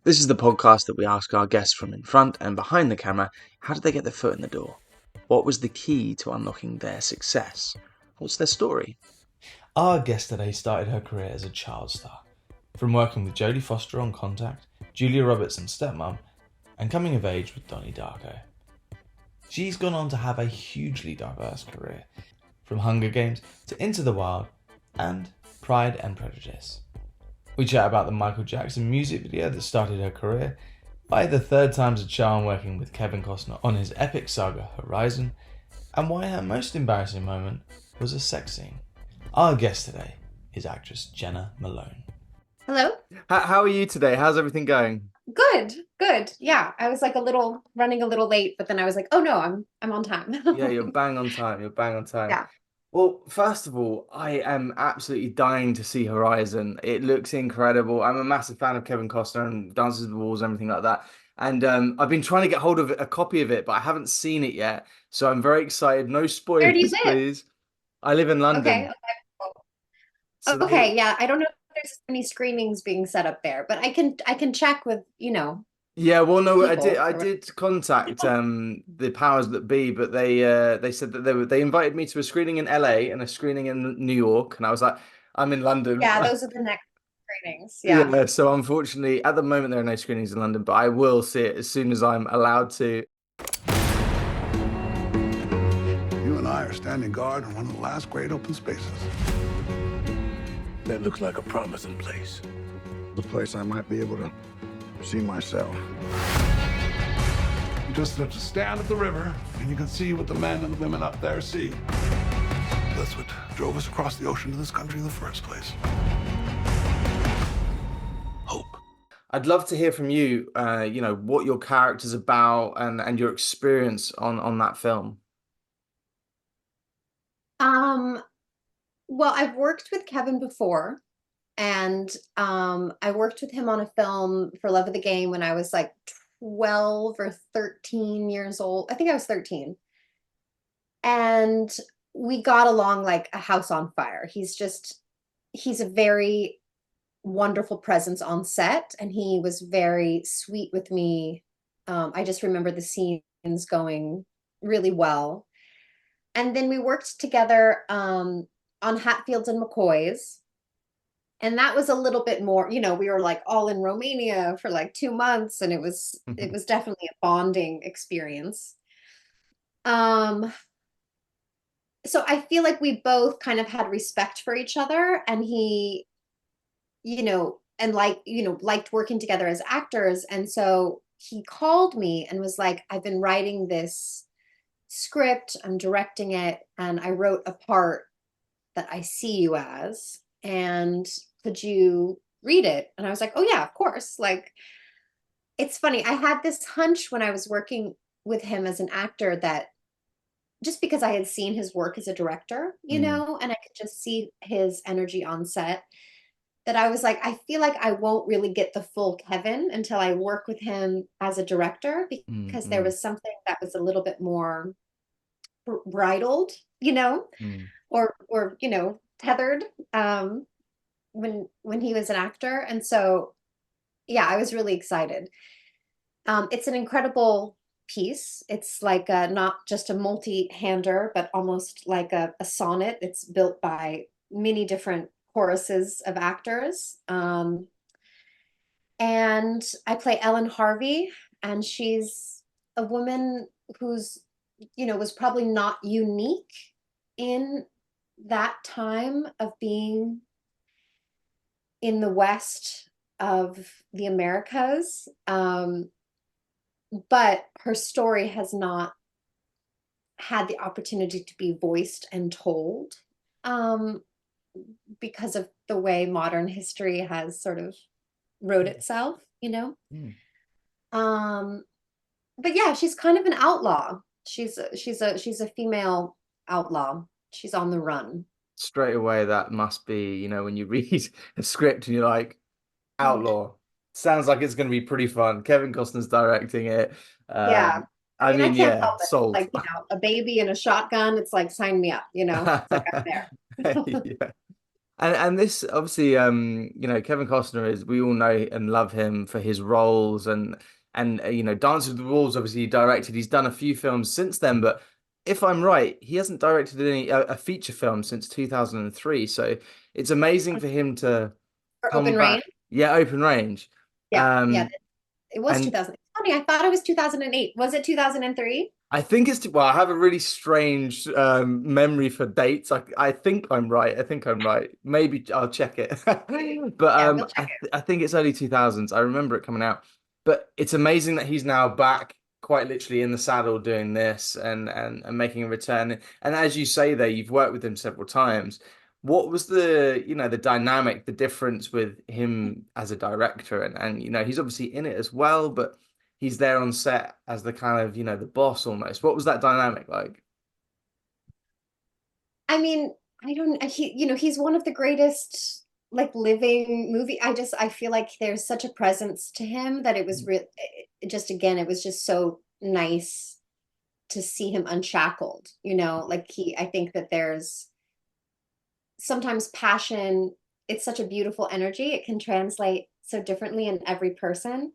This is the podcast that we ask our guests from in front and behind the camera, how did they get their foot in the door? What was the key to unlocking their success? What's their story? Our guest today started her career as a child star, from working with Jodie Foster on Contact, Julia Roberts in Stepmom, and coming of age with Donnie Darko. She's gone on to have a hugely diverse career, from Hunger Games to Into the Wild and Pride and Prejudice. We chat about the Michael Jackson music video that started her career, why the third time's a charm working with Kevin Costner on his epic saga Horizon, and why her most embarrassing moment was a sex scene. Our guest today is actress Jena Malone. Hello. How are you today? How's everything going? Good. Yeah, I was like running a little late, but then I was like, oh no, I'm on time. Yeah, you're bang on time. Yeah. Well, first of all, I am absolutely dying to see Horizon. It looks incredible. I'm a massive fan of Kevin Costner and Dances with the Wolves, everything like that. And I've been trying to get hold of a copy of it, but I haven't seen it yet. So I'm very excited. No Where do you spoilers, live? please. I live in Okay. London. So Okay. Yeah. I don't know if there's any screenings being set up there, but I can check with, yeah, well, no, people I or did contact the powers that be, but they said that they invited me to a screening in LA and a screening in New York, and I was like, I'm in London. yeah, those are the next screenings. Yeah. Yeah, so unfortunately, at the moment there are no screenings in London, but I will see it as soon as I'm allowed to. You and I are standing guard in one of the last great open spaces. That looks like a promising place. The place I might be able to see myself. You just have to stand at the river, and you can see what the men and the women up there see. That's what drove us across the ocean to this country in the first place. Hope. I'd love to hear from you, what your character's about and your experience on that film. Um, well, I've worked with Kevin before, and I worked with him on a film for Love of the Game when I was like 12 or 13 years old. I think I was 13. And we got along like a house on fire. He's a very wonderful presence on set, and he was very sweet with me. I just remember the scenes going really well. And then we worked together on Hatfields and McCoys. And that was a little bit more, we were like all in Romania for like 2 months, and it was definitely a bonding experience. Um, so I feel like we both kind of had respect for each other, and he, and liked working together as actors. And so he called me and was like, I've been writing this script, I'm directing it, and I wrote a part that I see you as, and could you read it? And I was like, oh yeah, of course. Like, it's funny. I had this hunch when I was working with him as an actor that just because I had seen his work as a director, Mm, and I could just see his energy on set, that I was like, I feel like I won't really get the full Kevin until I work with him as a director, mm, because there mm, was something that was a little bit more bridled, you know, mm. or tethered, when he was an actor. And so yeah, I was really excited. It's an incredible piece. It's like not just a multi-hander, but almost like a sonnet. It's built by many different choruses of actors. And I play Ellen Harvey, and she's a woman who's, was probably not unique in that time of being in the West of the Americas. But her story has not had the opportunity to be voiced and told, um, because of the way modern history has sort of wrote itself. Mm. Um, but yeah, she's kind of an outlaw. She's a female outlaw. She's on the run. Straight away, that must be, when you read a script and you're like, Outlaw. Sounds like it's going to be pretty fun. Kevin Costner's directing it. Yeah. I I mean, I mean, can't yeah, help it. sold. Like, a baby and a shotgun, it's like, sign me up, it's like I'm there. Yeah. And this obviously, Kevin Costner is, we all know and love him for his roles, and Dance with the Wolves obviously he directed. He's done a few films since then, but if I'm right, he hasn't directed any a feature film since 2003. So it's amazing for him to For Open come Range. back. Yeah, Open Range. Yeah, yeah. Um, It was and 2000. It's funny, I thought it was 2008. Was it 2003? I think well, I have a really strange memory for dates. I think I'm right. I think I'm right. Maybe I'll check it. But Yeah, we'll check it. I think it's early 2000s. I remember it coming out. But it's amazing that he's now back quite literally in the saddle doing this and making a return. And as you say there, you've worked with him several times. What was the dynamic, the difference with him as a director and he's obviously in it as well, but he's there on set as the kind of, the boss almost. What was that dynamic like? I mean, I don't he's one of the greatest like living movie. I feel like there's such a presence to him that it was real just again, it was just so nice to see him unshackled, like I think that there's sometimes passion, it's such a beautiful energy. It can translate so differently in every person.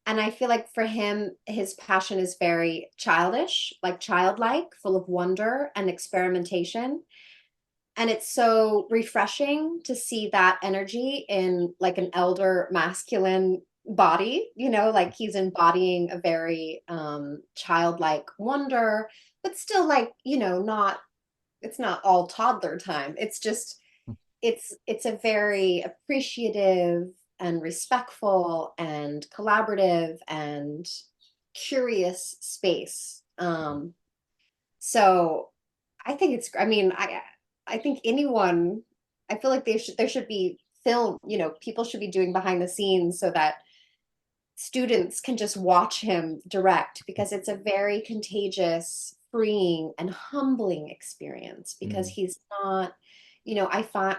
And I feel like for him, his passion is very childish, like childlike, full of wonder and experimentation. And it's so refreshing to see that energy in like an elder masculine body, like he's embodying a very childlike wonder, but still like, not it's not all toddler time. It's just it's a very appreciative and respectful and collaborative and curious space. So I think it's, I mean, I think anyone, I feel like there should be film, people should be doing behind the scenes so that students can just watch him direct because it's a very contagious, freeing, and humbling experience because Mm, he's not, I find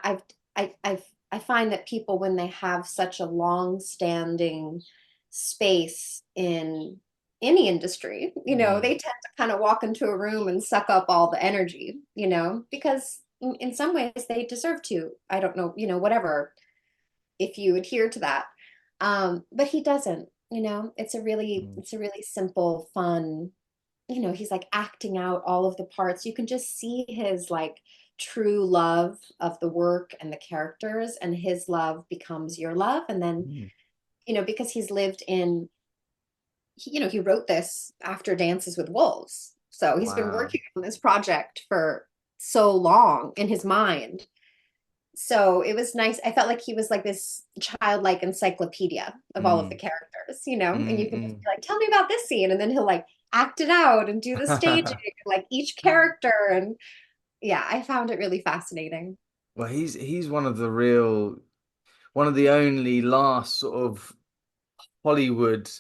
I find that people when they have such a long-standing space in any industry, mm, they tend to kind of walk into a room and suck up all the energy, because in some ways they deserve to. I don't know, whatever, if you adhere to that. But he doesn't, mm. it's a really simple, fun, he's like acting out all of the parts. You can just see his like true love of the work and the characters, and his love becomes your love. And then, Mm. because he's lived in, he wrote this after Dances with Wolves. So he's been Wow. working on this project for so long in his mind. So it was nice. I felt like he was like this childlike encyclopedia of all of the Mm, characters, and you can just mm, be like, tell me about this scene. And then he'll like act it out and do the staging, mm. like each character. And yeah, I found it really fascinating. Well, he's one of the only last sort of Hollywood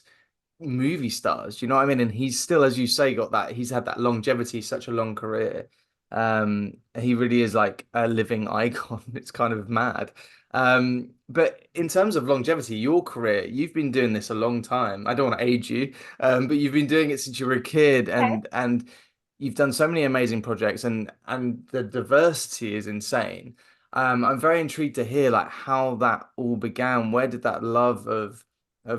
movie stars. You know what I mean? And he's still, as you say, he's had that longevity, such a long career. He really is like a living icon. It's kind of mad. But in terms of longevity, your career, you've been doing this a long time. I don't want to age you, but you've been doing it since you were a kid, Okay. and you've done so many amazing projects, and the diversity is insane. I'm very intrigued to hear like how that all began. Where did that love of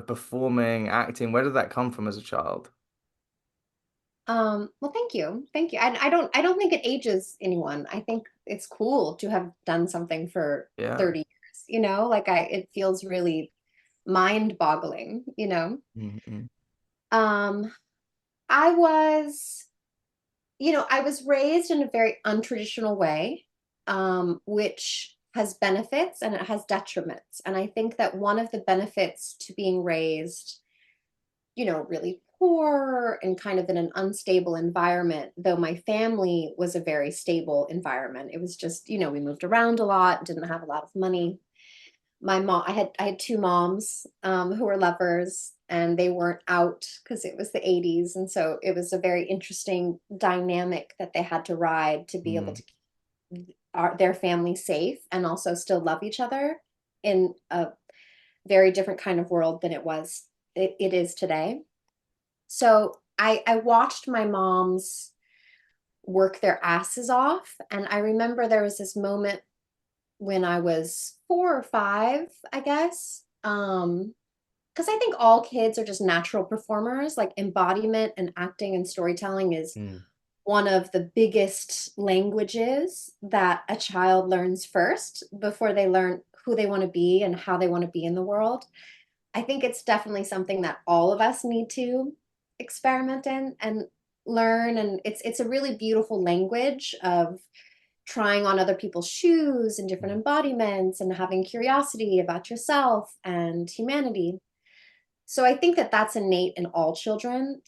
performing, acting, where did that come from as a child? Well, thank you. Thank you. I don't think it ages anyone. I think it's cool to have done something for Yeah. 30 years, like it feels really mind-boggling. Mm-mm. Um, I was I was raised in a very untraditional way, which has benefits and it has detriments. And I think that one of the benefits to being raised, really poor and kind of in an unstable environment, though my family was a very stable environment. It was just, we moved around a lot, didn't have a lot of money. My mom, I had two moms who were lovers, and they weren't out because it was the 80s, and so it was a very interesting dynamic that they had to ride to be able Mm. to keep their family safe and also still love each other in a very different kind of world than it is today. So I watched my moms work their asses off, and I remember there was this moment when I was 4 or 5, I guess. Because I think all kids are just natural performers. Like embodiment and acting and storytelling is Mm. one of the biggest languages that a child learns first before they learn who they want to be and how they want to be in the world. I think it's definitely something that all of us need to experiment in and learn. And it's a really beautiful language of trying on other people's shoes and different embodiments and having curiosity about yourself and humanity. So I think that that's innate in all children.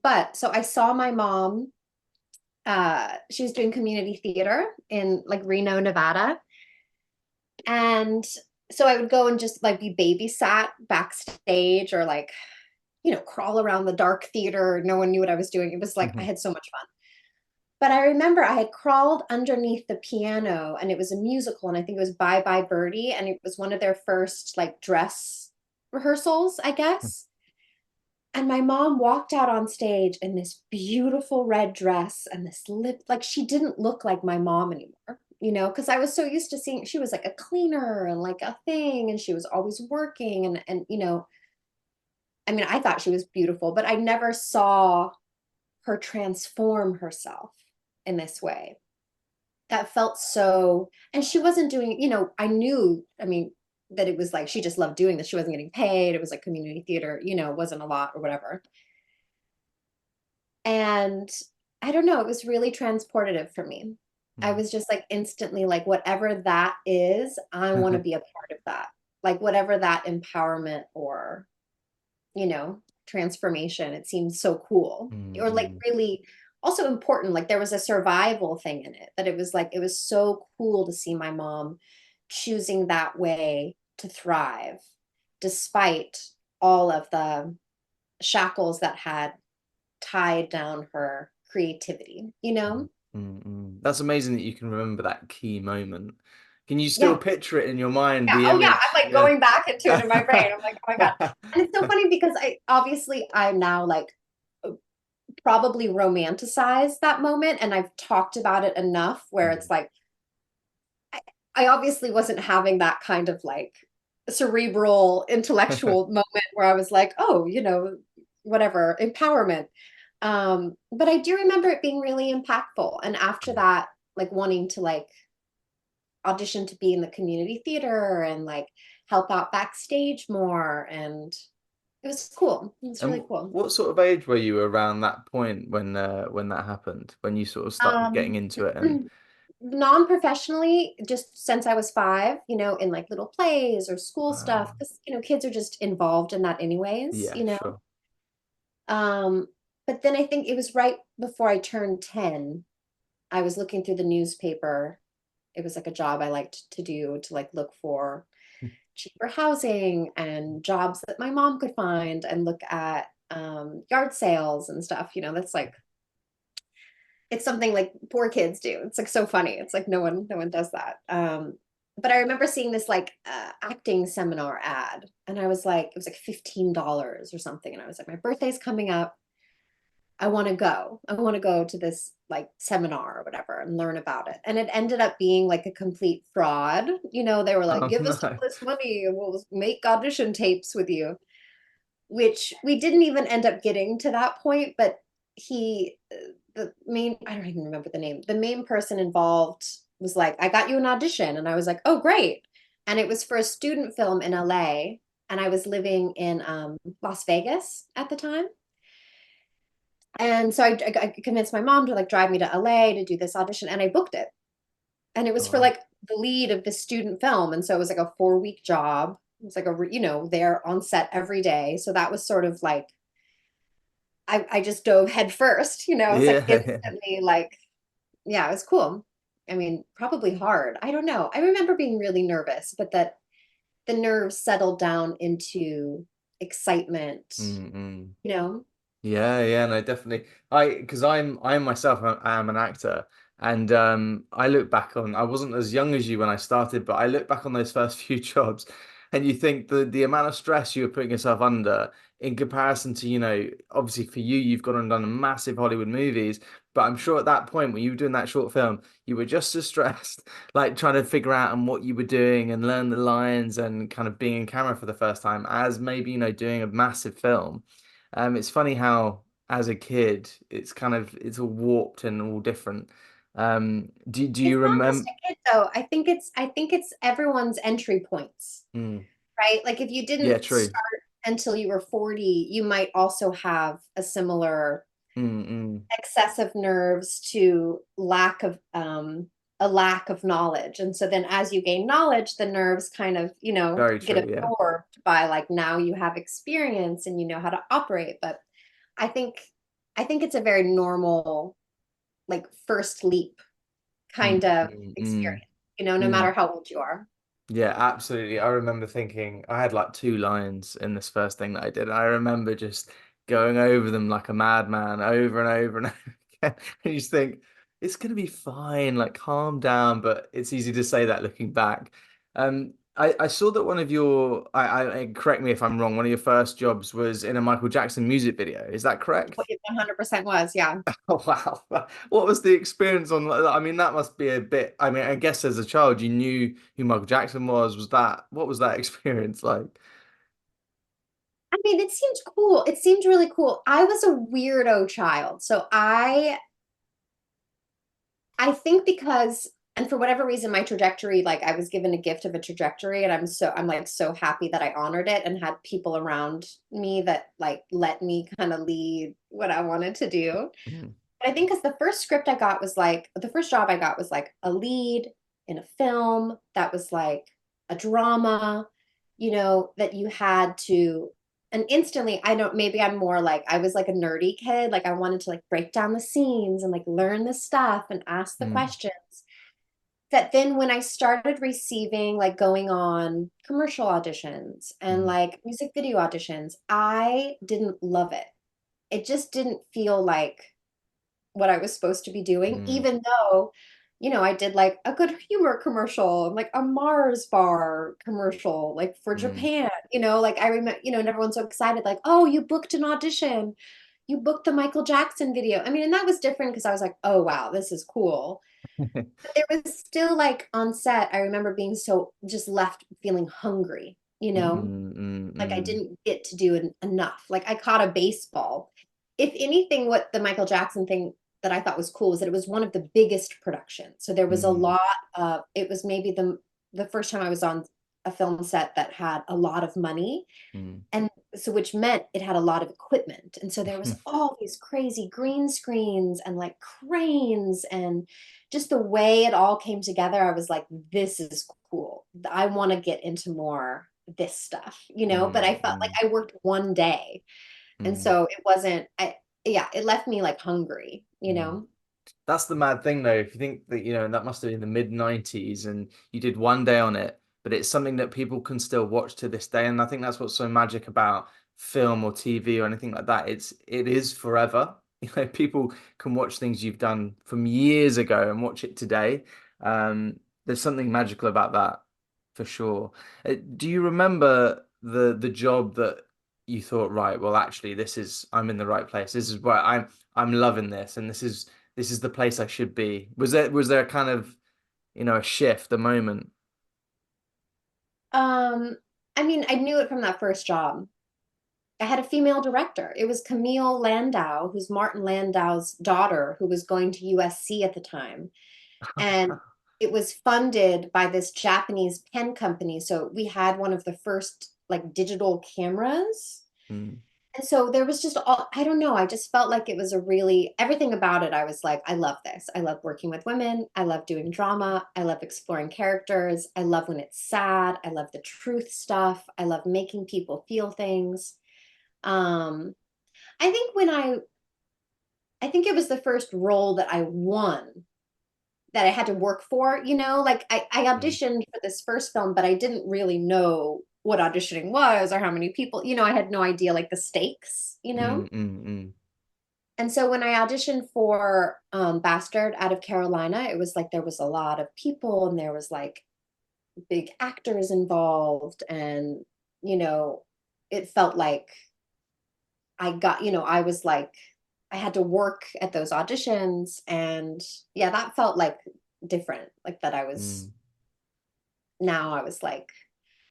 But so I saw my mom, she was doing community theater in like Reno, Nevada. And so I would go and just like be babysat backstage or like, crawl around the dark theater. No one knew what I was doing. It was like I had so much fun. But I remember I had crawled underneath the piano and it was a musical and I think it was Bye Bye Birdie and it was one of their first like dress rehearsals, I guess. And my mom walked out on stage in this beautiful red dress and this lip, like she didn't look like my mom anymore, because I was so used to seeing she was like a cleaner and like a thing and she was always working and I mean, I thought she was beautiful, but I never saw her transform herself in this way. That felt so, and she wasn't doing, I knew, I mean, that it was like she just loved doing this. She wasn't getting paid. It was like community theater, wasn't a lot or whatever. And I don't know, it was really transportative for me. I was just like instantly like, whatever that is, I want to be a part of that. Like whatever that empowerment or, transformation, it seems so cool. Or like really also important. Like there was a survival thing in it that it was like, it was so cool to see my mom choosing that way to thrive, despite all of the shackles that had tied down her creativity, That's amazing that you can remember that key moment. Can you still Yeah. picture it in your mind, Yeah. the Oh, yeah. image? I'm like Yeah. going back into it in my brain. I'm like, oh my God. And it's so funny because I'm now like probably romanticize that moment. And I've talked about it enough where it's like, I obviously wasn't having that kind of like cerebral intellectual moment where I was like, oh, whatever, empowerment. But I do remember it being really impactful. And after that, like wanting to like audition to be in the community theater and like help out backstage more. And it was cool. It was really And cool. what sort of age were you around that point when that happened? When you sort of started getting Um, into it and non-professionally, just since I was 5, in like little plays or school stuff, because kids are just involved in that anyways, yeah, sure. Um, but then I think it was right before I turned 10. I was looking through the newspaper. It was like a job I liked to do to like look for cheaper housing and jobs that my mom could find and look at yard sales and stuff. That's like it's something like poor kids do. It's like so funny. It's like no one does that. But I remember seeing this like acting seminar ad, and I was like, it was like $15 or something, and I was like, my birthday's coming up. I want to go. I want to go to this like seminar or whatever and learn about it. And it ended up being like a complete fraud. They were like, oh give us all no. this money and we'll make audition tapes with you, which we didn't even end up getting to that point. But I don't even remember the name. The main person involved was like, I got you an audition. And I was like, oh, great. And it was for a student film in LA. And I was living in Las Vegas at the time. And so I convinced my mom to like drive me to LA to do this audition, and I booked it. And it was for Oh, like the lead of this student film. And so it was like a 4-week job. It was like they're on set every day. So that was sort of like, I just dove head first, it's like yeah. instantly like, yeah, it was cool. I mean, probably hard. I don't know. I remember being really nervous, but that the nerves settled down into excitement, Mm-mm. you know? Yeah, no, definitely. Because I myself am an actor, and I look back on. I wasn't as young as you when I started, but I look back on those first few jobs, and you think the amount of stress you were putting yourself under in comparison to, obviously for you, you've gone and done massive Hollywood movies. But I'm sure at that point when you were doing that short film, you were just as stressed, like trying to figure out and what you were doing and learn the lines and kind of being in camera for the first time as maybe, doing a massive film. It's funny how as a kid, it's all warped and all different. Do It's you not just remember? a kid though. I think it's everyone's entry points, Mm, right? Like if you yeah, didn't true. start until you were 40, you might also have a similar Mm, mm, excessive nerves to a lack of knowledge. And so then as you gain knowledge, the nerves kind of, very get true. Yeah. absorbed by like now you have experience and you know how to operate. But I think I think it's a very normal like first leap Mm, kind of mm, mm, experience, no mm. matter how old you are. Yeah, absolutely. I remember thinking I had like two lines in this first thing that I did. I remember just going over them like a madman over and over and over again. And you just think it's gonna be fine, like calm down, but it's easy to say that looking back. I saw that one of your correct me if I'm wrong, one of your first jobs was in a Michael Jackson music video. Is that correct? What it 100% was, yeah. Oh wow. What was the experience on that? I mean, that must be a bit, I mean, I guess as a child you knew who Michael Jackson was. What was that experience like? I mean, it seemed cool. It seemed really cool. I was a weirdo child. So I think because, and for whatever reason, my trajectory, like I was given a gift of a trajectory, and I'm like so happy that I honored it and had people around me that like let me kind of lead what I wanted to do. Mhm. But I think because the first script I got was like, the first job I got was like a lead in a film that was like a drama, that you had to, and instantly, I don't, maybe I'm more like, I was like a nerdy kid. Like I wanted to like break down the scenes and like learn the stuff and ask the Mm, questions. That then when I started receiving like going on commercial auditions and mm, like music video auditions, I didn't love it. It just didn't feel like what I was supposed to be doing, mm, even though, I did like a good humor commercial and like a Mars bar commercial, like for mm. Japan, like I remember, and everyone's so excited, like, oh, you booked an audition, you booked the Michael Jackson video. I mean, and that was different because I was like, oh, wow, this is cool. But there was still like on set, I remember being so just left feeling hungry, Mm, mm, like I mm, didn't get to do enough. Like I caught a baseball. If anything, what the Michael Jackson thing that I thought was cool was that it was one of the biggest productions. So there was a mm, lot of, it was maybe the first time I was on a film set that had a lot of money. mm. And so which meant it had a lot of equipment. And so there was all these crazy green screens and like cranes and just the way it all came together. I was like, this is cool. I want to get into more this stuff, but I Mm, felt like mm, I worked one day. And mm, so it wasn't, yeah, it left me like hungry. mm. That's the mad thing, though. If you think that, that must have been the mid 90s and you did one day on it, but it's something that people can still watch to this day. And I think that's what's so magic about film or TV or anything like that. It is forever. People can watch things you've done from years ago and watch it today. There's something magical about that for sure. Do you remember the job that you thought, right, well, actually, I'm in the right place. This is where I'm loving this, and this is the place I should be. Was there a kind of, a shift, a moment? Um, I mean, I knew it from that first job. I had a female director. It was Camille Landau, who's Martin Landau's daughter, who was going to USC at the time. And it was funded by this Japanese pen company. So we had one of the first like digital cameras. Mm, And so there was just all, I don't know, I just felt like it was a really, everything about it, I was like, I love this. I love working with women. I love doing drama. I love exploring characters. I love when it's sad. I love the truth stuff. I love making people feel things. Um, I think I think it was the first role that I won that I had to work for, like I mm, auditioned for this first film, but I didn't really know what auditioning was or how many people, I had no idea like the stakes. mm, mm, mm, And so when I auditioned for Bastard out of Carolina, it was like there was a lot of people and there was like big actors involved and, you know, it felt like I got, I was like I had to work at those auditions, and yeah, that felt like different. Like that now I was like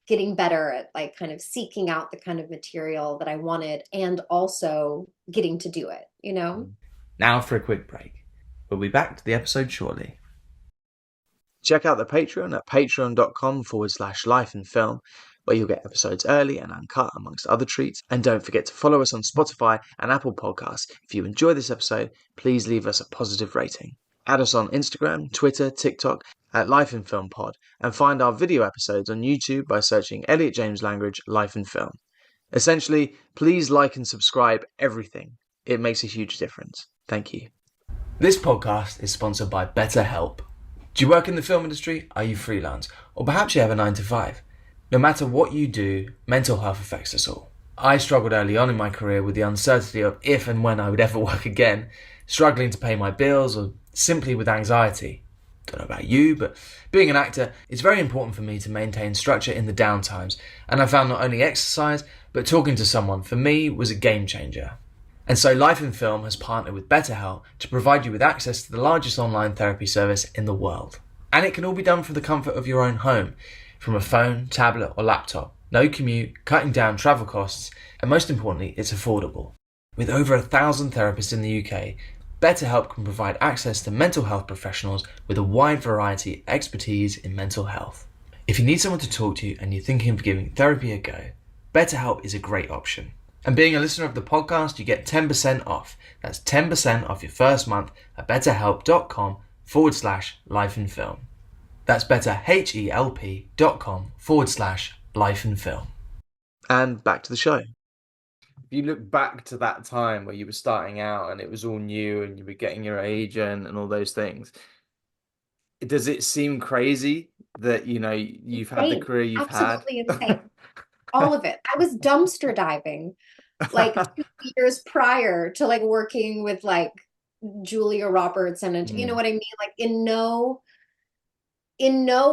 getting better at like kind of seeking out the kind of material that I wanted and also getting to do it, you know? Now for a quick break. We'll be back to the episode shortly. Check out the Patreon at patreon.com/lifeandfilm, where you'll get episodes early and uncut, amongst other treats. And don't forget to follow us on Spotify and Apple Podcasts. If you enjoy this episode, please leave us a positive rating. Add us on Instagram, Twitter, TikTok at Life and Film Pod, and find our video episodes on YouTube by searching Elliot James Langridge Life and Film. Essentially, please like and subscribe everything. It makes a huge difference. Thank you. This podcast is sponsored by Betterhelp. Do you work in the film industry? Are you freelance? Or perhaps you have a 9 to 5? No matter what you do, mental health affects us all. I struggled early on in my career with the uncertainty of if and when I would ever work again, struggling to pay my bills, or simply with anxiety. Don't know about you, but being an actor, it's very important for me to maintain structure in the downtimes, and I found not only exercise, but talking to someone, for me, was a game changer. And so Life in Film has partnered with Betterhelp to provide you with access to the largest online therapy service in the world. And it can all be done from the comfort of your own home, from a phone, tablet or laptop. No commute, cutting down travel costs, and most importantly, it's affordable. With over 1,000 therapists in the UK, Betterhelp can provide access to mental health professionals with a wide variety of expertise in mental health. If you need someone to talk to and you're thinking of giving therapy a go, Betterhelp is a great option. And being a listener of the podcast, you get 10% off. That's 10% off your first month at betterhelp.com/lifeandfilm. That's betterhelp.com/lifeandfilm. And back to the show. If you look back to that time where you were starting out and it was all new and you were getting your agent and all those things, does it seem crazy that, you've had the Insane. career you've Absolutely had? insane. All of it. I was dumpster diving like 2 years prior to like working with like Julia Roberts and you know what I mean? Like in no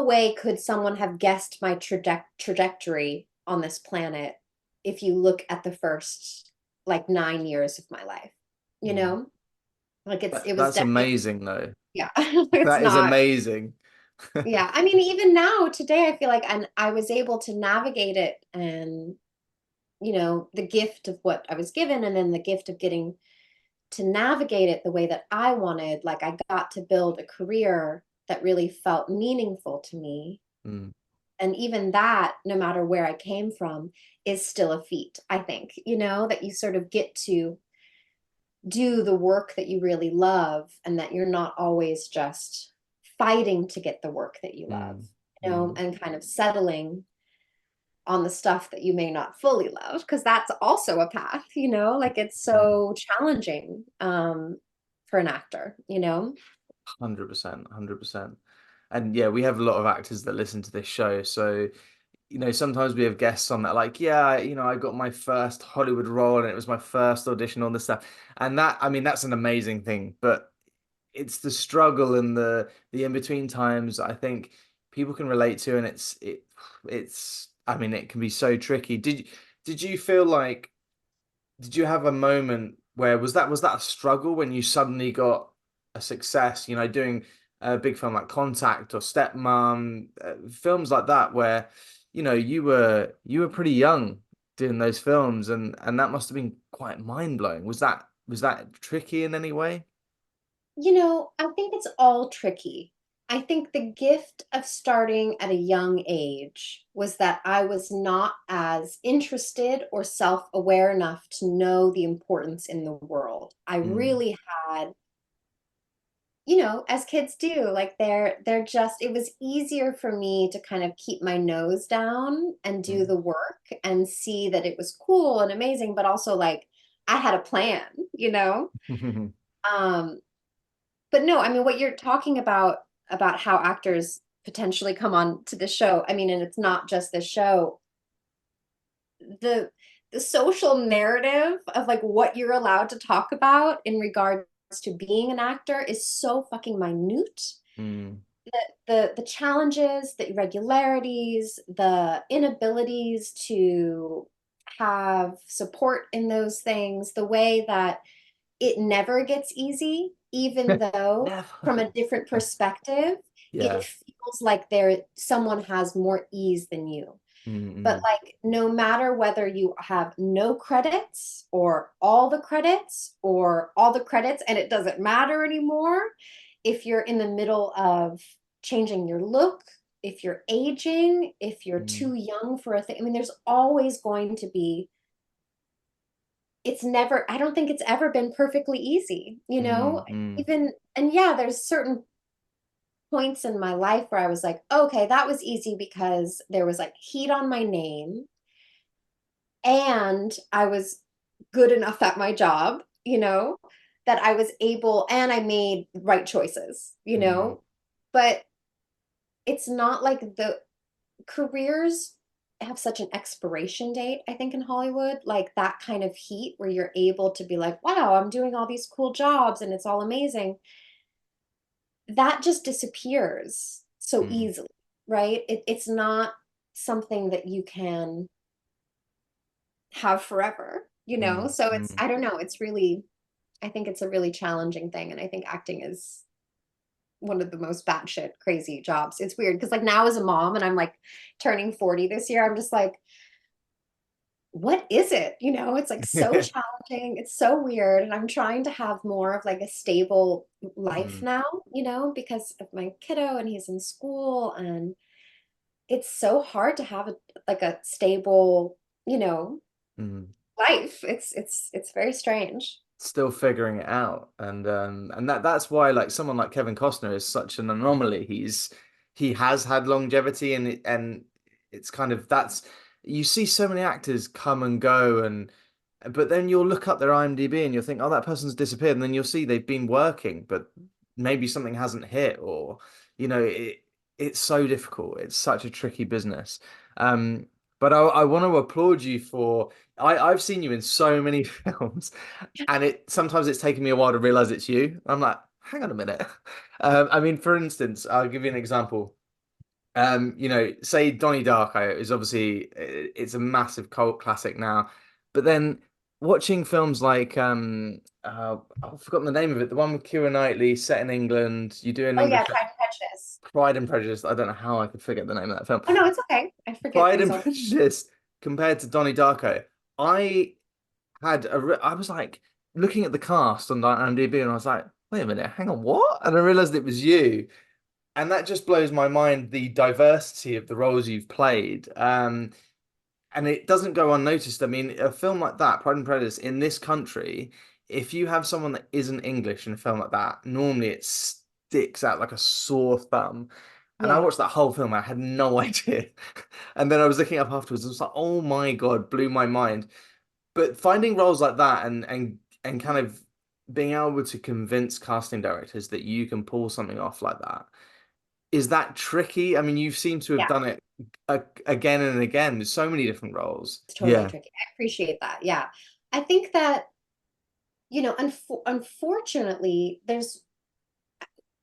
way could someone have guessed my trajectory on this planet if you look at the first like 9 years of my life, you know? Like it was That's definitely, amazing though. yeah. It's That is not. amazing. Yeah, I mean, even now, today, I feel like I was able to navigate it, and the gift of what I was given, and then the gift of getting to navigate it the way that I wanted. Like I got to build a career that really felt meaningful to me. Mm. And even that, no matter where I came from, is still a feat, I think, that you sort of get to do the work that you really love, and that you're not always just fighting to get the work that you love, and kind of settling on the stuff that you may not fully love, because that's also a path, like it's so challenging for an actor, 100%, 100%. And yeah, we have a lot of actors that listen to this show. So, sometimes we have guests on that, like, yeah, I got my first Hollywood role and it was my first audition, all this stuff. And that, I mean, that's an amazing thing. But it's the struggle and the in-between times I think people can relate to, and it's I mean, it can be so tricky. Did you feel like, did you have a moment where was that a struggle when you suddenly got a success, doing a big film like Contact or Stepmom, films like that, where you were pretty young doing those films, and that must have been quite mind-blowing. Was that tricky in any way? I think it's all tricky. I think the gift of starting at a young age was that I was not as interested or self-aware enough to know the importance in the world. I really had, as kids do, like they're just, it was easier for me to kind of keep my nose down and do the work and see that it was cool and amazing, but also like I had a plan, Um, but no, I mean, what you're talking about how actors potentially come on to the show, I mean, and it's not just this show, the social narrative of like what you're allowed to talk about in regards to being an actor is so fucking minute. The challenges, the irregularities, the inabilities to have support in those things, the way that it never gets easy, even though from Never. a different perspective, it Yeah. feels like someone has more ease than you. But Mm-mm. like, no matter whether you have no credits or all the credits or all the credits and it doesn't matter anymore, if you're in the middle of changing your look, if you're aging, if you're Mm. too young for a thing, I mean, there's always going to be, it's never, I don't think it's ever been perfectly easy, Mm-mm. even, and yeah, there's certain points in my life where I was like, okay, that was easy because there was like heat on my name and I was good enough at my job, that I was able, and I made right choices, Mm. but it's not like the careers have such an expiration date, I think, in Hollywood, like that kind of heat where you're able to be like, wow, I'm doing all these cool jobs and it's all amazing. That just disappears so Mm. easily, right? It's not something that you can have forever, Mm. So it's, Mm. I don't know, it's really, I think it's a really challenging thing. And I think acting is one of the most batshit crazy jobs. It's weird because like now as a mom and I'm like turning 40 this year, I'm just like, what is it? It's like so challenging. It's so weird. And I'm trying to have more of like a stable life Mm. now, because of my kiddo and he's in school and it's so hard to have like a stable, Mm. life. It's very strange. Still figuring it out, and that's why like someone like Kevin Costner is such an anomaly. He has had longevity, and it's kind of that's you see so many actors come and go, and but then you'll look up their IMDb and you'll think, oh, that person's disappeared, and then you'll see they've been working, but maybe something hasn't hit, or it's so difficult. It's such a tricky business. Um, but I want to applaud you for I've seen you in so many films, and it sometimes it's taken me a while to realize it's you. I'm like, hang on a minute. I mean, for instance, I'll give you an example. Say Donnie Darko is obviously it's a massive cult classic now, but then watching films like I've forgotten the name of it, the one with Keira Knightley set in England. You do an Oh yeah, English Pride and Prejudice. Pride and Prejudice. I don't know how I could forget the name of that film. Oh no, it's okay. I forget Pride things and all. Prejudice compared to Donnie Darko. I I was like looking at the cast on IMDb and I was like, wait a minute, hang on, what? And I realized it was you. And that just blows my mind, the diversity of the roles you've played. And it doesn't go unnoticed. I mean, a film like that, Pride and Prejudice, in this country, if you have someone that isn't English in a film like that, normally it sticks out like a sore thumb. And I Yeah. watched that whole film, I had no idea. And then I was looking up afterwards, and it was like, oh my God, blew my mind. But finding roles like that and kind of being able to convince casting directors that you can pull something off like that, is that tricky? I mean, you seem to have Yeah, done it again and again with so many different roles. it's totally Yeah. tricky. I appreciate that. Yeah. I think that, unfortunately,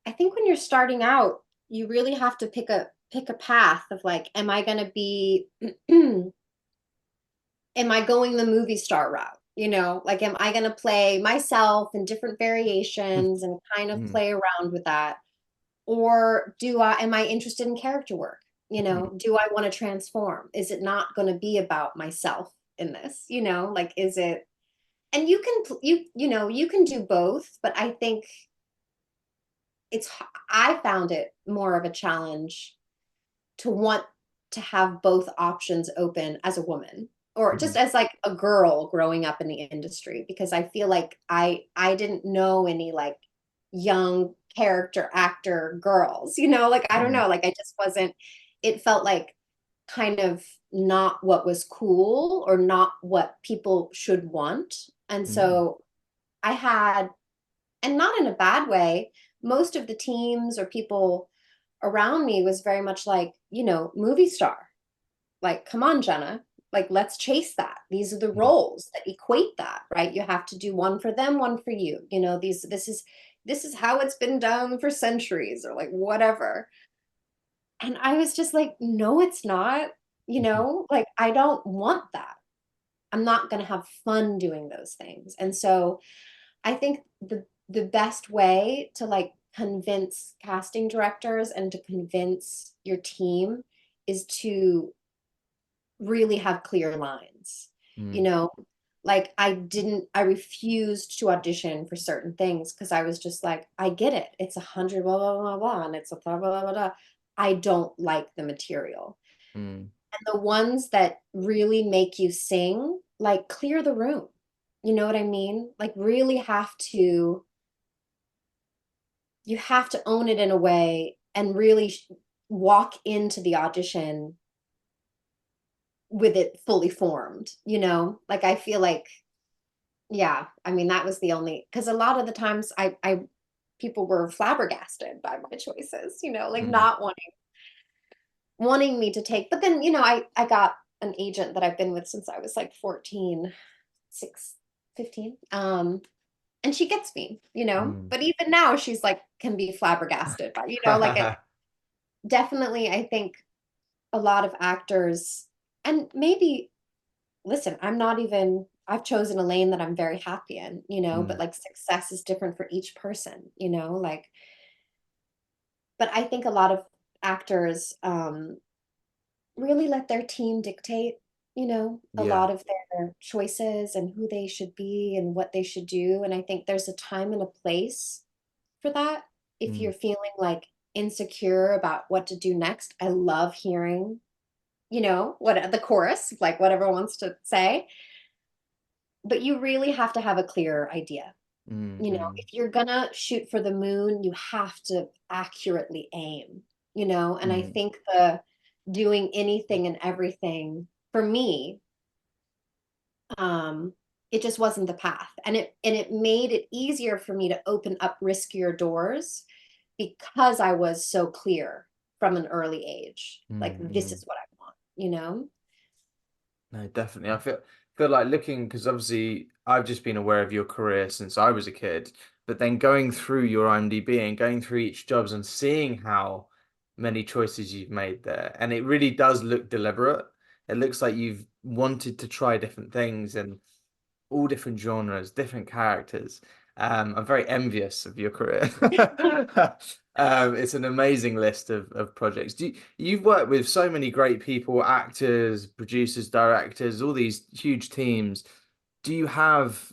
I think when you're starting out, you really have to pick a path of like, am I going to be, am I going the movie star route? Like, am I going to play myself in different variations and kind of Mm, play around with that? Or am I interested in character work? mm, Do I want to transform? Is it not going to be about myself in this? Like, is it, and you can do both, but I think I found it more of a challenge to want to have both options open as a woman or just mm, as like a girl growing up in the industry because I feel like I didn't know any like young character actor girls, like I don't mm, know, like I just wasn't, it felt like kind of not what was cool or not what people should want. And mm, so I had, and not in a bad way, most of the teams or people around me was very much like, movie star. Like, come on, Jenna. Like, let's chase that. These are the mm, roles that equate that, right? You have to do one for them, one for you. This is how it's been done for centuries or like whatever. And I was just like, no, it's not, like I don't want that. I'm not going to have fun doing those things. And so I think the best way to like convince casting directors and to convince your team is to really have clear lines. You Mm, know, like I refused to audition for certain things because I was just like, I get it. It's 100 blah blah blah blah and it's a blah blah blah blah. I don't like the material. mm, And the ones that really make you sing, like clear the room. You know what I mean? Like really you have to own it in a way and really walk into the audition with it fully formed, you know? Like I feel like, yeah, I mean that was the only, because a lot of the times I people were flabbergasted by my choices, you know, like mm. not wanting me to take, but then, you know, I got an agent that I've been with since I was like 14, 6, 15. And she gets me, you know, Mm. but even now she's like can be flabbergasted by, you know, like it definitely I think a lot of actors, and maybe listen, I'm not even, I've chosen a lane that I'm very happy in, you know, but Mm. like success is different for each person, you know, like, but I think a lot of actors really let their team dictate, you know, a Yeah. lot of their choices and who they should be and what they should do. And I think there's a time and a place for that. If Mm. you're feeling like insecure about what to do next, I love hearing, you know, what the chorus, like what everyone wants to say. But you really have to have a clear idea. Mm. You know, Mm. if you're gonna shoot for the moon, you have to accurately aim, you know, and I Mm. think the doing anything and everything for me, um, it just wasn't the path. And it made it easier for me to open up riskier doors because I was so clear from an early age. Like Mm. this Mm. is what I want, you know? No, definitely. I feel like looking because obviously I've just been aware of your career since I was a kid, but then going through your IMDb and going through each jobs and seeing how many choices you've made there, and it really does look deliberate. It looks like you've wanted to try different things and all different genres, different characters. I'm very envious of your career. It's an amazing list of projects. You've worked with so many great people, actors, producers, directors, all these huge teams. Do you have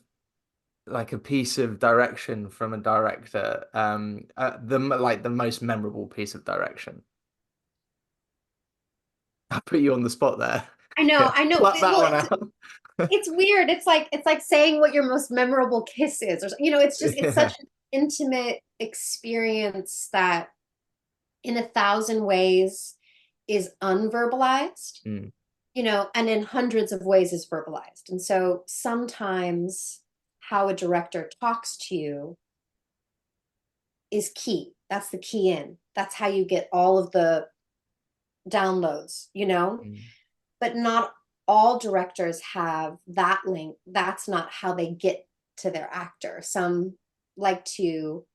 like a piece of direction from a director? The most memorable piece of direction. I put you on the spot there. I know. Pluck that Well, one out. it's weird. It's like saying what your most memorable kiss is, or you know, it's just it's Yeah. such an intimate experience that in 1,000 ways is unverbalized, Mm, you know, and in hundreds of ways is verbalized. And so sometimes how a director talks to you is key. That's the key in. That's how you get all of the downloads, you know? mm, But not all directors have that link. That's not how they get to their actor. Some like to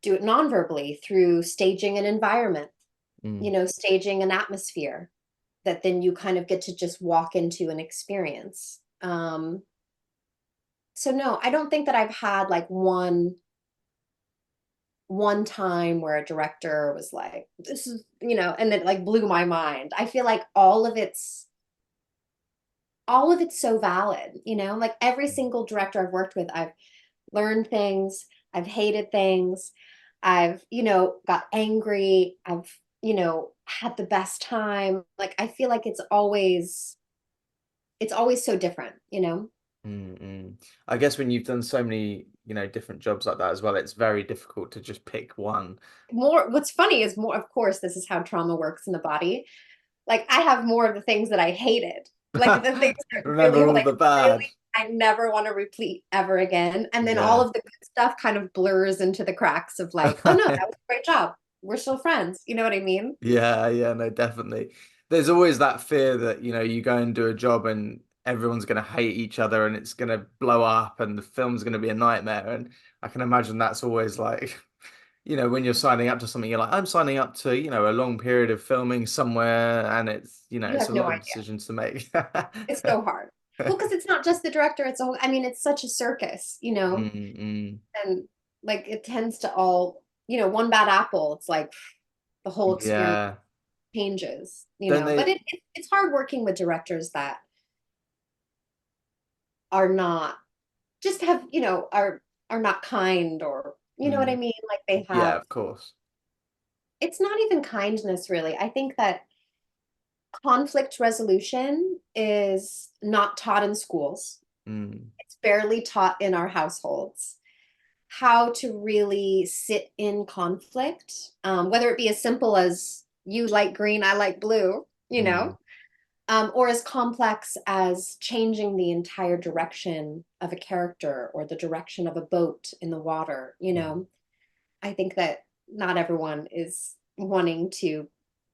do it non-verbally through staging an environment, you mm. know, staging an atmosphere that then you kind of get to just walk into an experience. So no, I don't think that I've had like one time where a director was like, this is, you know, and it like blew my mind. I feel like all of it's so valid, you know, like every single director I've worked with, I've learned things, I've hated things, I've, you know, got angry, I've, you know, had the best time. Like I feel like it's always so different, you know. Mm-mm. I guess when you've done so many, different jobs like that as well, it's very difficult to just pick one. More what's funny is more, of course, this is how trauma works in the body. Like I have more of the things that I hated, like the things that Remember really all like the bad. really I never want to repeat ever again. And then all Yeah. of the good stuff kind of blurs into the cracks of like, oh no, that was a great job, we're still friends, you know what I mean? Yeah, yeah, no, definitely. There's always that fear that, you go and do a job and everyone's going to hate each other and it's going to blow up and the film's going to be a nightmare. And I can imagine that's always like, when you're signing up to something, you're like, I'm signing up to, a long period of filming somewhere and it's, You it's have a no lot of idea. decisions to make. It's so hard. Well, because it's not just the director, it's a whole, I mean, it's such a circus, Mm, and like it tends to all, one bad apple, it's like the whole experience yeah. changes, Don't but they? it's hard working with directors that are not just have, are not kind, or you know what I Mm, mean? Like they yeah, have, of course. it's not even kindness really. I think that conflict resolution is not taught in schools. Mm, It's barely taught in our households. How to really sit in conflict, whether it be as simple as you like green, I like blue, mm, or as complex as changing the entire direction of a character or the direction of a boat in the water. mm, I think that not everyone is wanting to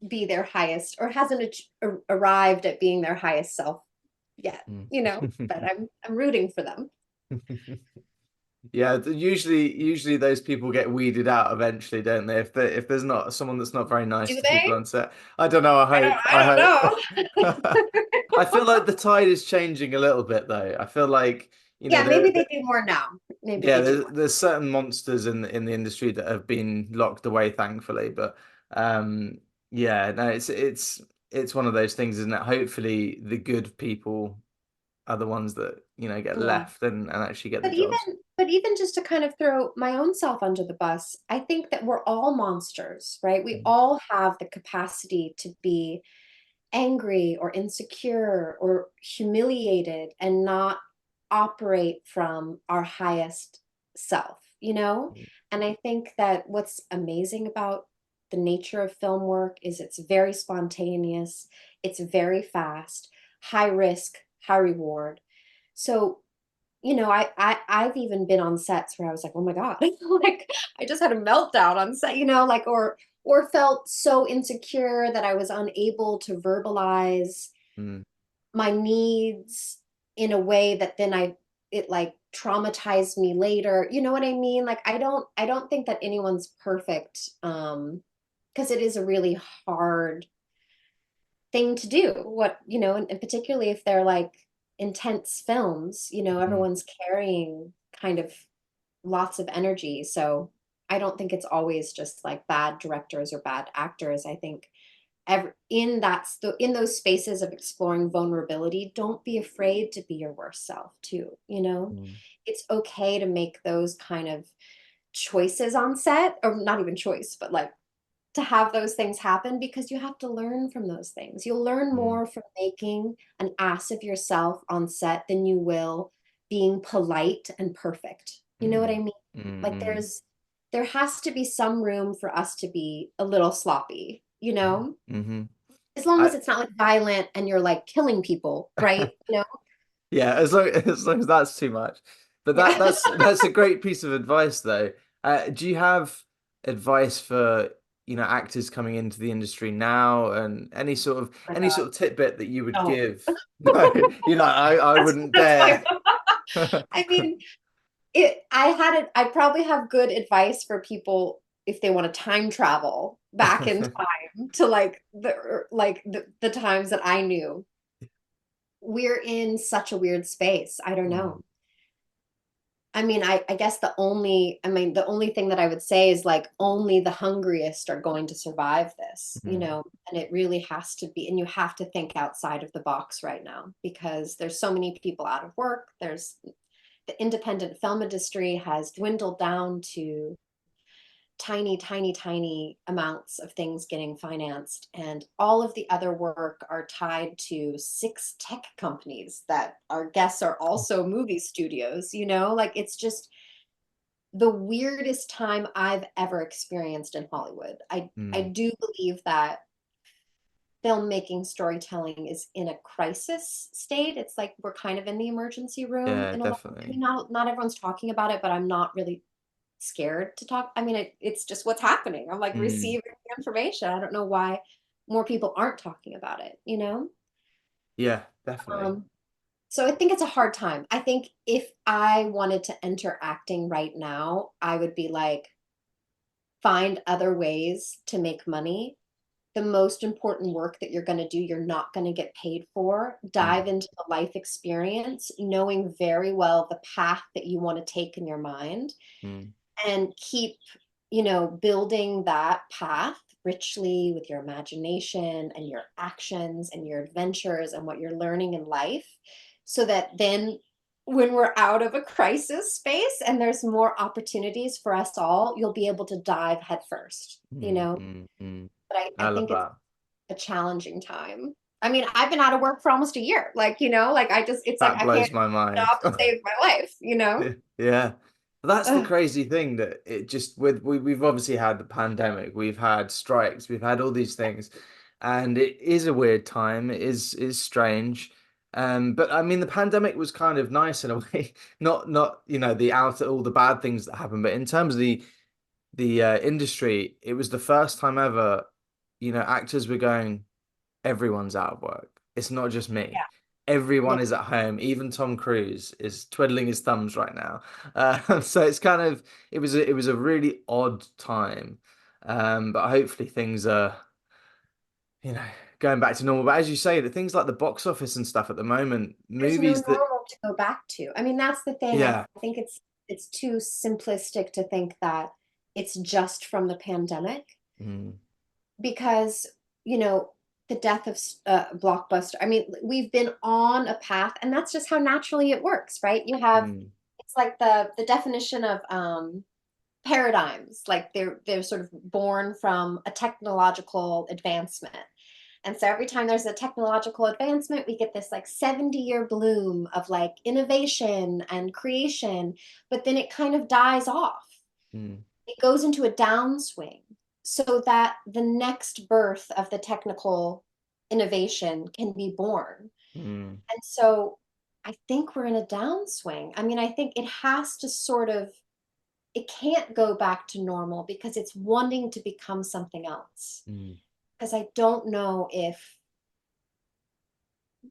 be their highest, or hasn't arrived at being their highest self yet, but mm. I'm rooting for them. Yeah, usually those people get weeded out eventually, don't they? If there's not someone that's not very nice Do to people they? on set. I don't know, I hope. I don't know. I feel like the tide is changing a little bit though. I feel like, Yeah, maybe they do more now. Maybe yeah, they do more. there's certain monsters in the industry that have been locked away, thankfully. But yeah, no, it's one of those things, isn't it? Hopefully the good people are the ones that, get Yeah. left and actually get the But even jobs. but even just to kind of throw my own self under the bus, I think that we're all monsters, right? We Mm, all have the capacity to be angry or insecure or humiliated and not operate from our highest self, you know? mm, And I think that what's amazing about the nature of film work is it's very spontaneous, it's very fast, high risk, high reward. So, I've even been on sets where I was like, oh my God, like I just had a meltdown on set, like, or felt so insecure that I was unable to verbalize mm, my needs in a way that then it like traumatized me later. You know what I mean? Like I don't think that anyone's perfect, because it is a really hard thing to do. And particularly if they're like intense films, mm, everyone's carrying kind of lots of energy. So I don't think it's always just like bad directors or bad actors. I think in those spaces of exploring vulnerability, don't be afraid to be your worst self too. mm, It's okay to make those kind of choices on set, or not even choice, but like to have those things happen, because you have to learn from those things. You'll learn mm, more from making an ass of yourself on set than you will being polite and perfect. You know what I mm, mean? mm, Like mm, there has to be some room for us to be a little sloppy, mm, as long as I it's not like violent and you're like killing people, right? Yeah, as long as that's too much. But Yeah. that's a great piece of advice though. Do you have advice for, actors coming into the industry now, and Oh my any sort of tidbit that you would God, no. give? No, I wouldn't That's fine. dare. I mean, I probably have good advice for people if they want to time travel back in time to like the times that I knew. We're in such a weird space. I don't Mm, know. I mean, I guess the only thing that I would say is like only the hungriest are going to survive this, mm, and it really has to be, and you have to think outside of the box right now, because there's so many people out of work. The independent film industry has dwindled down to tiny, tiny, tiny amounts of things getting financed. And all of the other work are tied to 6 tech companies that our guests are also movie studios. Like it's just the weirdest time I've ever experienced in Hollywood. I mm. do believe that filmmaking storytelling is in a crisis state. It's like we're kind of in the emergency room Yeah, in a lot. I definitely. mean, not everyone's talking about it, but I'm not really scared to talk. I mean, it's just what's happening. I'm like Mm, receiving the information. I don't know why more people aren't talking about it? yeah, definitely. Um, so I think it's a hard time. I think if I wanted to enter acting right now, I would be like, find other ways to make money the most important work that you're going to do, you're not going to get paid for. Dive into the life experience, knowing very well the path that you want to take in your mind, Mm. and keep, you know, building that path richly with your imagination and your actions and your adventures and what you're learning in life, so that then when we're out of a crisis space and there's more opportunities for us all, you'll be able to dive headfirst, you Mm, know. mm, mm. But I I love think it's that. a challenging time. I mean, I've been out of work for almost a year. Like, you know, like it's like That I can't blows my get a mind. job to save my life, you know? Yeah. That's the Ugh, crazy thing, that it just we've obviously had the pandemic, we've had strikes, we've had all these things, and it is a weird time. It is strange. But I mean, the pandemic was kind of nice in a way. Not the out all the bad things that happened, but in terms of the industry, it was the first time ever, actors were going, everyone's out of work. It's not just me. yeah. Yeah. Everyone is at home. Even Tom Cruise is twiddling his thumbs right now. So it's kind of it was a really odd time. But hopefully things are, you know, going back to normal. But as you say, the things like the box office and stuff at the moment, There's no movies that, normal to go back to. I mean, that's the thing. I yeah, think it's too simplistic to think that it's just from the pandemic, mm, because, you know, the death of Blockbuster. I mean, we've been on a path, and that's just how naturally it works, right? You have, mm, it's like the definition of paradigms, like they're sort of born from a technological advancement. And so every time there's a technological advancement, we get this like 70-year bloom of like innovation and creation, but then it kind of dies off. mm, It goes into a downswing, so that the next birth of the technical innovation can be born. mm. And so I think we're in a downswing. I mean, I think it has to sort of, it can't go back to normal because it's wanting to become something else. Mm. Because I don't know if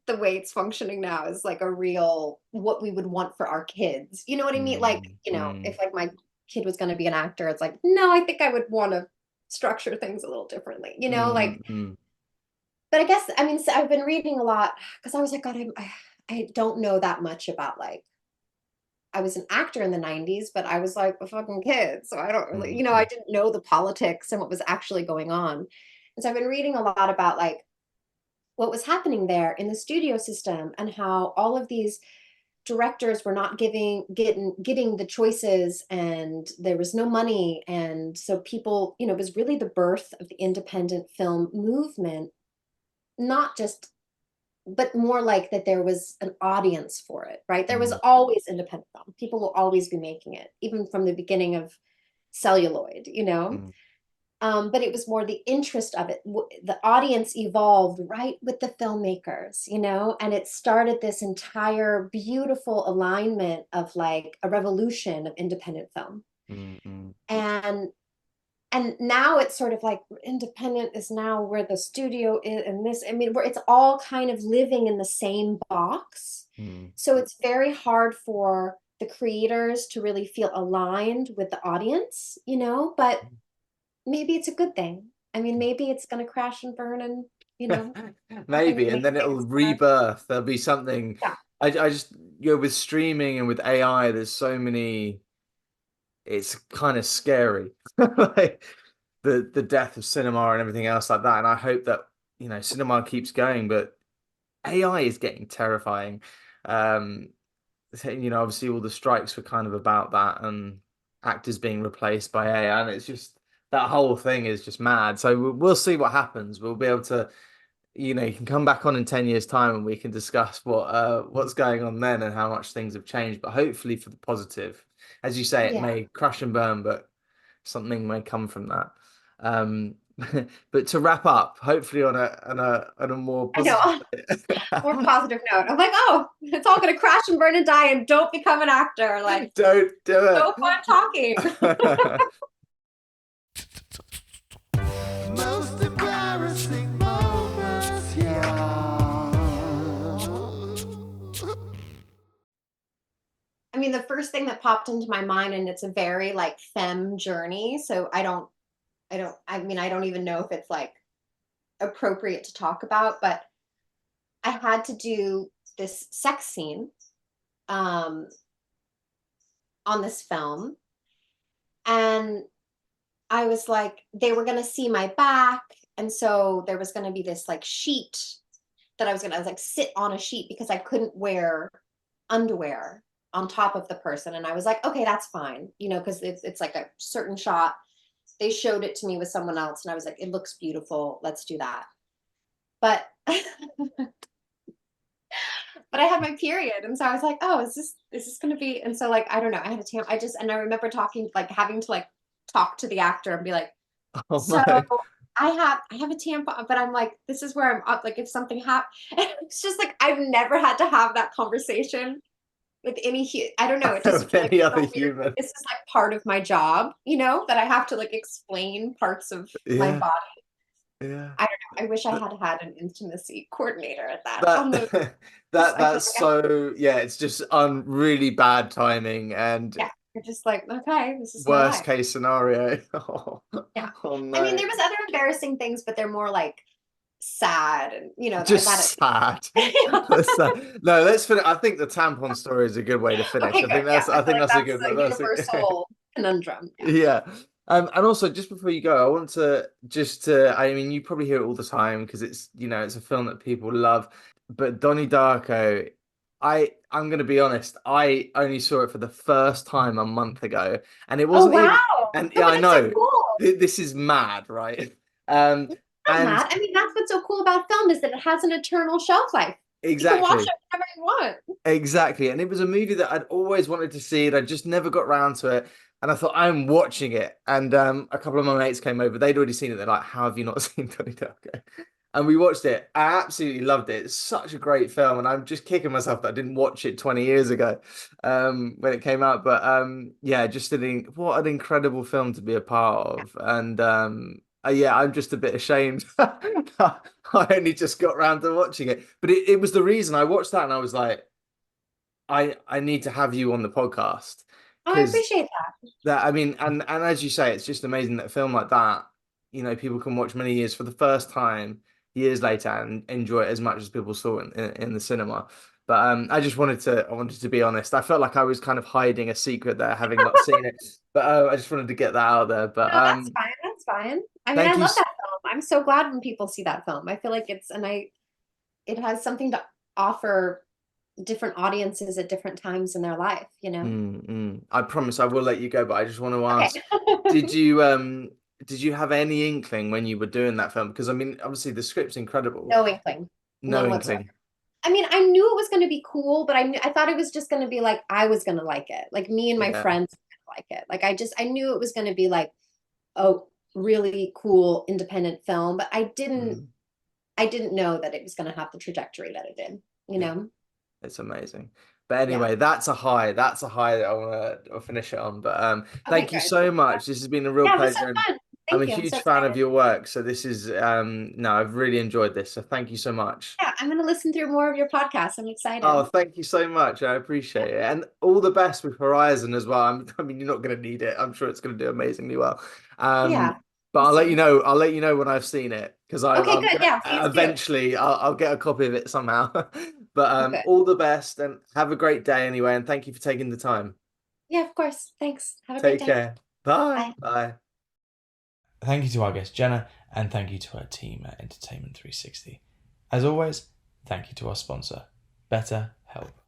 the way it's functioning now is like a real what we would want for our kids. You know what I mean? Like, Mm, you know, mm, if like my kid was going to be an actor, it's like, no, I think I would want to structure things a little differently, you know, like, mm, mm. but I guess, I mean, so I've been reading a lot because I was like, God, I don't know that much about like, I was an actor in the 90s, but I was like a fucking kid. So I don't really, you Mm, know, I mm. didn't know the politics and what was actually going on. And so I've been reading a lot about like what was happening there in the studio system, and how all of these directors were not getting the choices, and there was no money. And so people, you know, it was really the birth of the independent film movement, not just, but more like that there was an audience for it, right? There was Mm. always independent film. People will always be making it, even from the beginning of celluloid, you know? Mm. But it was more the interest of it. The audience evolved right with the filmmakers, you know, and it started this entire beautiful alignment of like a revolution of independent film. Mm, mm. And now it's sort of like independent is now where the studio is, and this, I mean, where it's all kind of living in the same box. Mm. So it's very hard for the creators to really feel aligned with the audience, you know, but maybe it's a good thing. I mean, maybe it's going to crash and burn, and, you know, something Maybe, and then amazing it'll is gonna, rebirth. There'll be something. yeah, I just, with streaming and with AI, there's so many. It's kind of scary, like the death of cinema and everything else like that. And I hope that cinema keeps going, but AI is getting terrifying. Um, obviously all the strikes were kind of about that, and actors being replaced by AI, and it's just that whole thing is just mad. So we'll see what happens. We'll be able to, you can come back on in 10 years' time and we can discuss what's going on then and how much things have changed, but hopefully for the positive. As you say, it yeah. may crash and burn, but something may come from that. Um, but to wrap up, hopefully on a more I know. positive. More positive note. I'm like, oh, it's all going to crash and burn and die, and don't become an actor. Like, Don't do so fun talking. it. Most embarrassing moments, yeah. I mean, the first thing that popped into my mind, and it's a very like femme journey. So I mean, I don't even know if it's like appropriate to talk about, but I had to do this sex scene um, on this film, and I was like, they were gonna see my back, and so there was gonna be this like sheet that I was like sit on a sheet because I couldn't wear underwear on top of the person, and I was like, okay, that's fine, you know, because it's like a certain shot. They showed it to me with someone else, and I was like, it looks beautiful. Let's do that. But but I had my period, and so I was like, oh, is this gonna be? And so like I don't know, I had a tam. And I remember talking like having to like talk to the actor and be like, Oh so no. I have a tampon, but I'm like, this is where I'm up. Like if something happened, it's just like I've never had to have that conversation with I don't know. It just With feels like any so other weird. human. This is like part of my job, you know, that I have to like explain parts of my Yeah, body. yeah. I don't know. I wish I had had an intimacy coordinator at that That on the. I feel that's like so yeah, it's just really bad timing and yeah, you're just like, okay, this is my worst life. case scenario. Oh, Yeah. oh I mean, no. there was other embarrassing things, but they're more like sad and Just sad. No, let's finish. I think the tampon story is a good way to finish. okay, good. Yeah. I I feel think like that's a that's good a that's a universal conundrum. Yeah. yeah. And also just before you go, I want to I mean you probably hear it all the time because it's it's a film that people love. But Donnie Darko, I'm gonna be honest, I only saw it for the first time a month ago. And it Oh wasn't even wow. and No, yeah, but I that's so know cool. this is mad, right? Um Not and mad. I mean, that's what's so cool about film is that it has an eternal shelf life. You can watch exactly. it whenever you want. Exactly. And it was a movie that I'd always wanted to see, and I just never got round to it. And I thought, I'm watching it. And a couple of my mates came over. They'd already seen it. They're like, how have you not seen Donnie Darko? And we watched it. I absolutely loved it. It's such a great film. And I'm just kicking myself that I didn't watch it 20 years ago when it came out. But yeah, what an incredible film to be a part of. And yeah, I'm just a bit ashamed. I only just got round to watching it. But it was the reason I watched that and I was like, I need to have you on the podcast Oh, I because appreciate that. I mean, and as you say, it's just amazing that a film like that, people can watch many years for the first time, years later, and enjoy it as much as people saw it in the cinema. But I wanted to be honest. I felt like I was kind of hiding a secret there, having not seen it. But I just wanted to get that out there. But No, that's fine. That's fine. I mean, I thank you. love that film. I'm so glad when people see that film. I feel like it has something to offer different audiences at different times in their life, you know? I promise I will let you go, but I just want to Okay. ask, did you have any inkling when you were doing that film? Because I mean, obviously the script's incredible. No inkling. No None whatsoever. inkling. I mean, I knew it was going to be cool, but I thought it was just going to be like I was going to like it. Like me and my Yeah. friends were gonna like it. Like I knew it was going to be like a really cool independent film, but Mm, I didn't know that it was going to have the trajectory that it did, you yeah. know? It's amazing. But Yeah. anyway, that's a high. That's a high that I want to finish it on. But Okay, thank you good. so much. This has been a real Yeah, it was so pleasure, and fun. I'm a Thank you. I'm so huge fan of excited. your work. So this is no, I've really enjoyed this. So thank you so much. Yeah, I'm going to listen through more of your podcasts. I'm excited. Oh, thank you so much. I appreciate it. And all the best with Horizon as well. I mean, you're not going to need it. I'm sure it's going to do amazingly well. Yeah, But we'll see. I'll let you know when I've seen it because Okay, I'm good. gonna Yeah, please do. eventually I'll get a copy of it somehow. But Okay. all the best and have a great day anyway. And thank you for taking the time. Yeah, of course. Thanks. Have a great Take day. care. Bye. Bye. Bye. Thank you to our guest Jena, and thank you to our team at Entertainment 360. As always, thank you to our sponsor, BetterHelp.